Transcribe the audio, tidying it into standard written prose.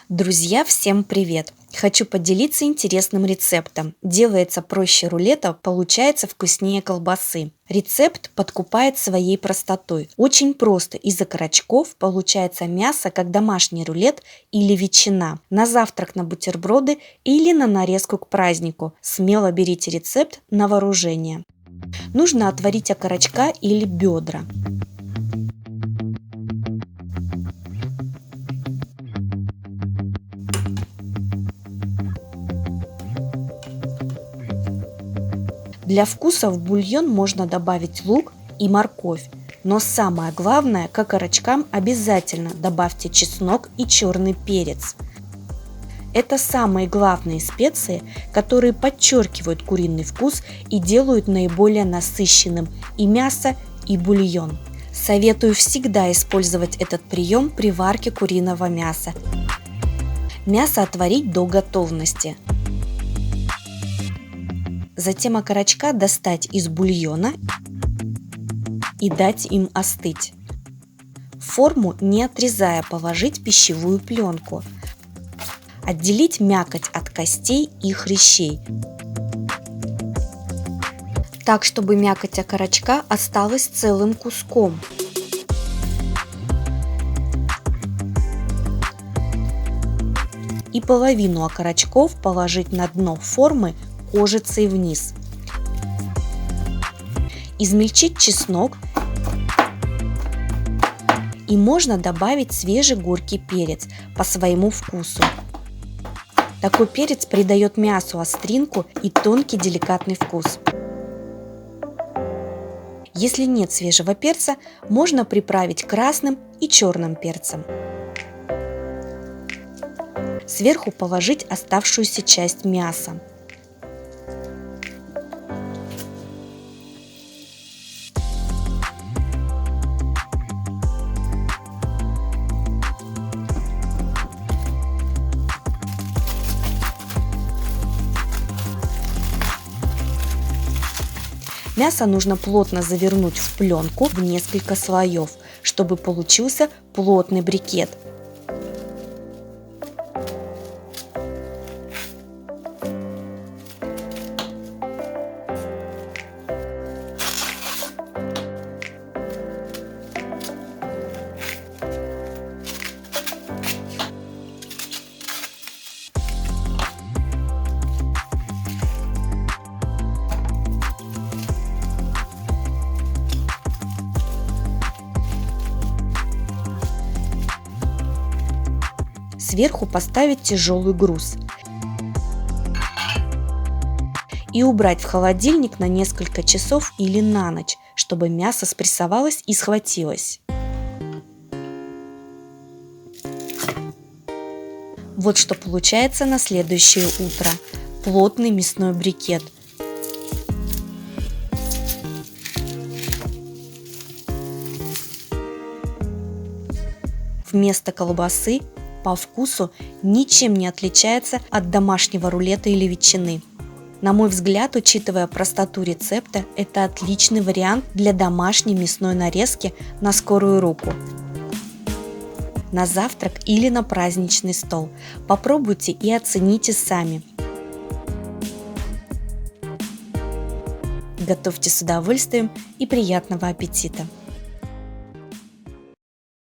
Друзья, всем привет! Хочу поделиться интересным рецептом. Делается проще рулета, получается вкуснее колбасы. Рецепт подкупает своей простотой. Очень просто. Из окорочков получается мясо, как домашний рулет или ветчина. На завтрак, на бутерброды или на нарезку к празднику. Смело берите рецепт на вооружение. Нужно отварить окорочка или бедра. Для вкуса в бульон можно добавить лук и морковь. Но самое главное, к окорочкам обязательно добавьте чеснок и черный перец. Это самые главные специи, которые подчеркивают куриный вкус и делают наиболее насыщенным и мясо, и бульон. Советую всегда использовать этот прием при варке куриного мяса. Мясо отварить до готовности. Затем окорочка достать из бульона и дать им остыть. В форму, не отрезая, положить пищевую пленку. Отделить мякоть от костей и хрящей, так, чтобы мякоть окорочка осталась целым куском. И половину окорочков положить на дно формы кожицей вниз. Измельчить чеснок. И можно добавить свежий горький перец по своему вкусу. Такой перец придает мясу остринку и тонкий деликатный вкус. Если нет свежего перца, можно приправить красным и черным перцем. Сверху положить оставшуюся часть мяса. Мясо нужно плотно завернуть в пленку в несколько слоев, чтобы получился плотный брикет. Сверху поставить тяжелый груз и убрать в холодильник на несколько часов или на ночь, чтобы мясо спрессовалось и схватилось. Вот что получается на следующее утро. Плотный мясной брикет. Вместо колбасы по вкусу ничем не отличается от домашнего рулета или ветчины. На мой взгляд, учитывая простоту рецепта, это отличный вариант для домашней мясной нарезки на скорую руку. На завтрак или на праздничный стол. Попробуйте и оцените сами. Готовьте с удовольствием и приятного аппетита!